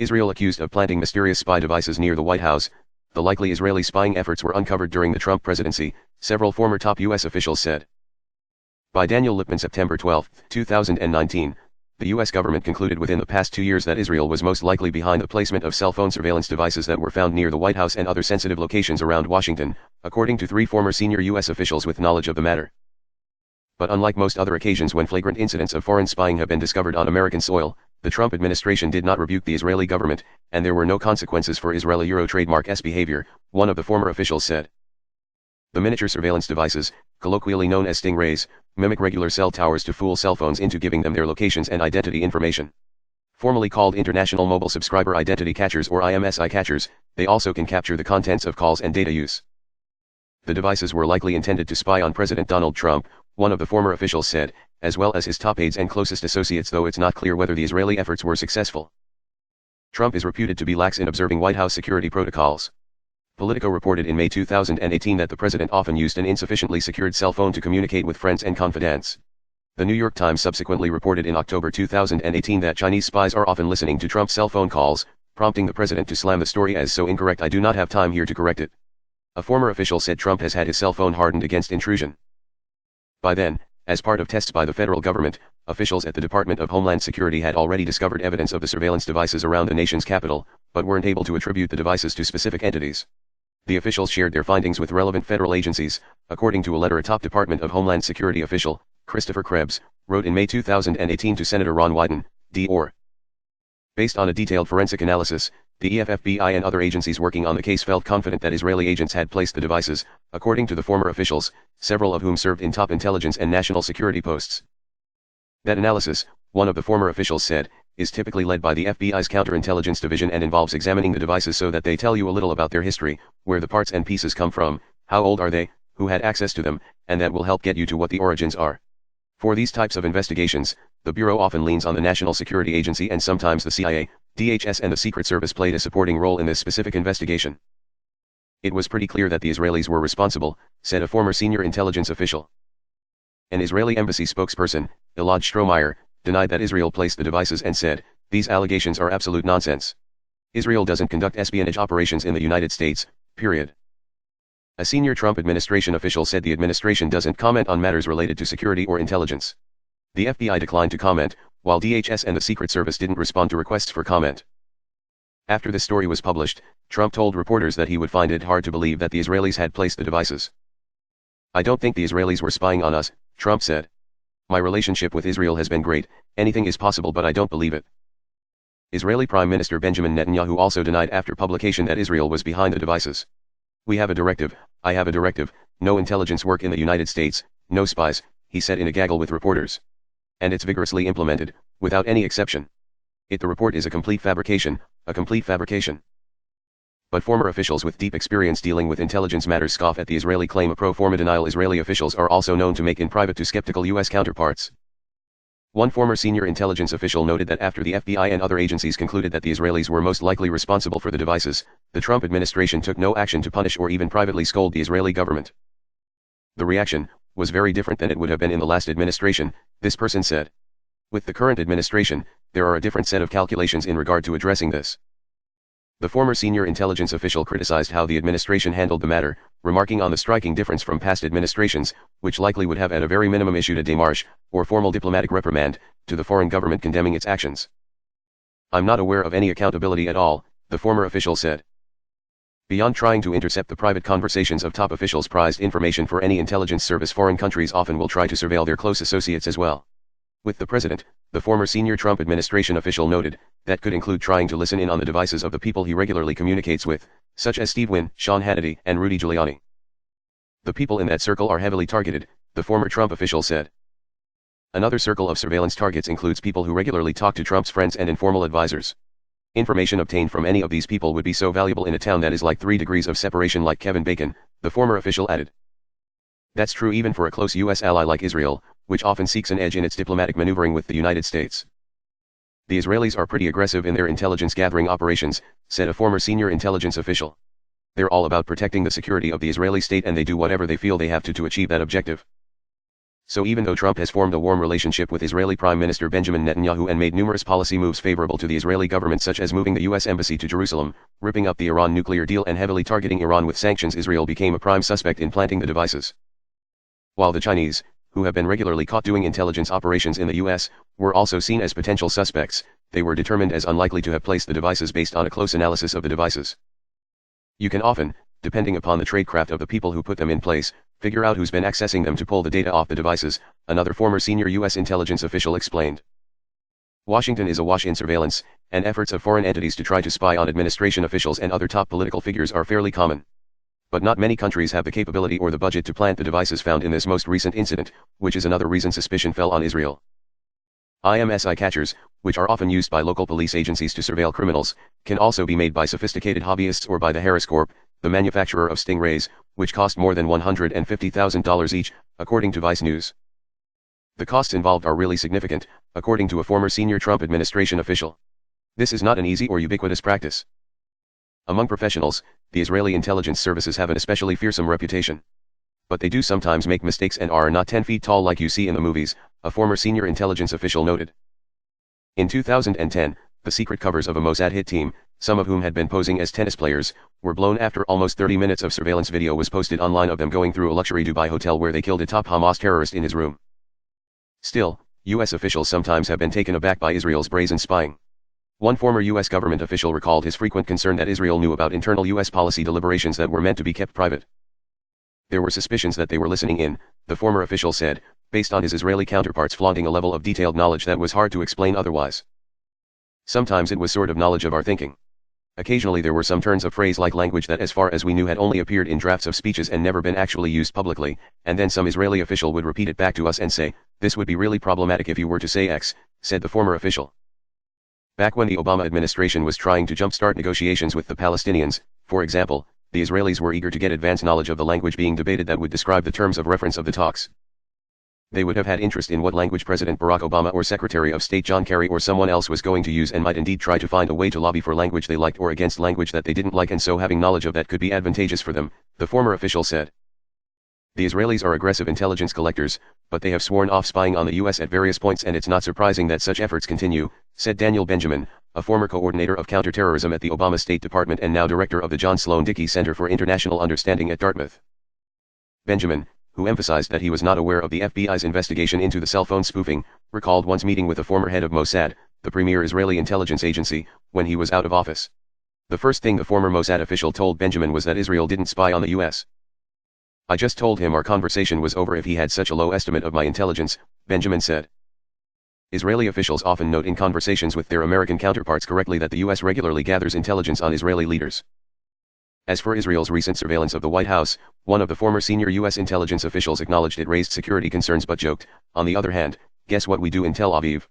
Israel accused of planting mysterious spy devices near the White House. The likely Israeli spying efforts were uncovered during the Trump presidency, several former top U.S. officials said. By Daniel Lippman, September 12, 2019, the U.S. government concluded within the past 2 years that Israel was most likely behind the placement of cell phone surveillance devices that were found near the White House and other sensitive locations around Washington, according to 3 former senior U.S. officials with knowledge of the matter. But unlike most other occasions when flagrant incidents of foreign spying have been discovered on American soil, the Trump administration did not rebuke the Israeli government, and there were no consequences for Israeli Euro trademark S behavior, one of the former officials said. The miniature surveillance devices, colloquially known as stingrays, mimic regular cell towers to fool cell phones into giving them their locations and identity information. Formally called International Mobile Subscriber Identity Catchers or IMSI catchers, they also can capture the contents of calls and data use. The devices were likely intended to spy on President Donald Trump, one of the former officials said, as well as his top aides and closest associates, though it's not clear whether the Israeli efforts were successful. Trump is reputed to be lax in observing White House security protocols. Politico reported in May 2018 that the president often used an insufficiently secured cell phone to communicate with friends and confidants. The New York Times subsequently reported in October 2018 that Chinese spies are often listening to Trump's cell phone calls, prompting the president to slam the story as so incorrect I do not have time here to correct it. A former official said Trump has had his cell phone hardened against intrusion. By then, as part of tests by the federal government, officials at the Department of Homeland Security had already discovered evidence of the surveillance devices around the nation's capital, but weren't able to attribute the devices to specific entities. The officials shared their findings with relevant federal agencies, according to a letter a top Department of Homeland Security official, Christopher Krebs, wrote in May 2018 to Senator Ron Wyden, D.R. Based on a detailed forensic analysis, the FBI and other agencies working on the case felt confident that Israeli agents had placed the devices, according to the former officials, several of whom served in top intelligence and national security posts. That analysis, one of the former officials said, is typically led by the FBI's counterintelligence division and involves examining the devices so that they tell you a little about their history, where the parts and pieces come from, how old are they, who had access to them, and that will help get you to what the origins are. For these types of investigations, the Bureau often leans on the National Security Agency, and sometimes the CIA, DHS and the Secret Service played a supporting role in this specific investigation. It was pretty clear that the Israelis were responsible, said a former senior intelligence official. An Israeli embassy spokesperson, Elad Strohmeyer, denied that Israel placed the devices and said, "These allegations are absolute nonsense. Israel doesn't conduct espionage operations in the United States, period." A senior Trump administration official said the administration doesn't comment on matters related to security or intelligence. The FBI declined to comment, while DHS and the Secret Service didn't respond to requests for comment. After the story was published, Trump told reporters that he would find it hard to believe that the Israelis had placed the devices. "I don't think the Israelis were spying on us," Trump said. "My relationship with Israel has been great, anything is possible, but I don't believe it." Israeli Prime Minister Benjamin Netanyahu also denied after publication that Israel was behind the devices. "We have a directive, I have a directive, no intelligence work in the United States, no spies," he said in a gaggle with reporters. "And it's vigorously implemented, without any exception. The report is a complete fabrication, a complete fabrication." But former officials with deep experience dealing with intelligence matters scoff at the Israeli claim. A pro forma denial Israeli officials are also known to make in private to skeptical U.S. counterparts. One former senior intelligence official noted that after the FBI and other agencies concluded that the Israelis were most likely responsible for the devices, the Trump administration took no action to punish or even privately scold the Israeli government. "The reaction was very different than it would have been in the last administration," this person said. "With the current administration, there are a different set of calculations in regard to addressing this." The former senior intelligence official criticized how the administration handled the matter, remarking on the striking difference from past administrations, which likely would have at a very minimum issued a démarche, or formal diplomatic reprimand, to the foreign government condemning its actions. "I'm not aware of any accountability at all," the former official said. Beyond trying to intercept the private conversations of top officials prized information for any intelligence service, foreign countries often will try to surveil their close associates as well. With the president, the former senior Trump administration official noted, that could include trying to listen in on the devices of the people he regularly communicates with, such as Steve Wynn, Sean Hannity, and Rudy Giuliani. "The people in that circle are heavily targeted," the former Trump official said. Another circle of surveillance targets includes people who regularly talk to Trump's friends and informal advisors. "Information obtained from any of these people would be so valuable in a town that is like 3 degrees of separation, like Kevin Bacon," the former official added. That's true even for a close U.S. ally like Israel, which often seeks an edge in its diplomatic maneuvering with the United States. "The Israelis are pretty aggressive in their intelligence gathering operations," said a former senior intelligence official. "They're all about protecting the security of the Israeli state, and they do whatever they feel they have to achieve that objective." So even though Trump has formed a warm relationship with Israeli Prime Minister Benjamin Netanyahu and made numerous policy moves favorable to the Israeli government such as moving the U.S. embassy to Jerusalem, ripping up the Iran nuclear deal and heavily targeting Iran with sanctions, Israel became a prime suspect in planting the devices. While the Chinese, who have been regularly caught doing intelligence operations in the U.S., were also seen as potential suspects, they were determined as unlikely to have placed the devices based on a close analysis of the devices. You can often, depending upon the tradecraft of the people who put them in place, figure out who's been accessing them to pull the data off the devices, another former senior U.S. intelligence official explained. Washington is awash in surveillance, and efforts of foreign entities to try to spy on administration officials and other top political figures are fairly common. But not many countries have the capability or the budget to plant the devices found in this most recent incident, which is another reason suspicion fell on Israel. IMSI catchers, which are often used by local police agencies to surveil criminals, can also be made by sophisticated hobbyists or by the Harris Corp, the manufacturer of stingrays, which cost more than $150,000 each, according to Vice News. The costs involved are really significant, according to a former senior Trump administration official. This is not an easy or ubiquitous practice. Among professionals, the Israeli intelligence services have an especially fearsome reputation. But they do sometimes make mistakes and are not 10 feet tall like you see in the movies, a former senior intelligence official noted. In 2010, the secret covers of a Mossad hit team, some of whom had been posing as tennis players, were blown after almost 30 minutes of surveillance video was posted online of them going through a luxury Dubai hotel where they killed a top Hamas terrorist in his room. Still, U.S. officials sometimes have been taken aback by Israel's brazen spying. One former U.S. government official recalled his frequent concern that Israel knew about internal U.S. policy deliberations that were meant to be kept private. There were suspicions that they were listening in, the former official said, based on his Israeli counterparts flaunting a level of detailed knowledge that was hard to explain otherwise. Sometimes it was sort of knowledge of our thinking. Occasionally there were some turns of phrase like language that as far as we knew had only appeared in drafts of speeches and never been actually used publicly, and then some Israeli official would repeat it back to us and say, "This would be really problematic if you were to say X," said the former official. Back when the Obama administration was trying to jumpstart negotiations with the Palestinians, for example, the Israelis were eager to get advance knowledge of the language being debated that would describe the terms of reference of the talks. They would have had interest in what language President Barack Obama or Secretary of State John Kerry or someone else was going to use and might indeed try to find a way to lobby for language they liked or against language that they didn't like, and so having knowledge of that could be advantageous for them, the former official said. The Israelis are aggressive intelligence collectors, but they have sworn off spying on the U.S. at various points, and it's not surprising that such efforts continue, said Daniel Benjamin, a former coordinator of counterterrorism at the Obama State Department and now director of the John Sloan Dickey Center for International Understanding at Dartmouth. Benjamin, who emphasized that he was not aware of the FBI's investigation into the cell phone spoofing, recalled once meeting with a former head of Mossad, the premier Israeli intelligence agency, when he was out of office. The first thing the former Mossad official told Benjamin was that Israel didn't spy on the U.S. "I just told him our conversation was over if he had such a low estimate of my intelligence," Benjamin said. Israeli officials often note in conversations with their American counterparts correctly that the U.S. regularly gathers intelligence on Israeli leaders. As for Israel's recent surveillance of the White House, one of the former senior U.S. intelligence officials acknowledged it raised security concerns but joked, "On the other hand, guess what we do in Tel Aviv?"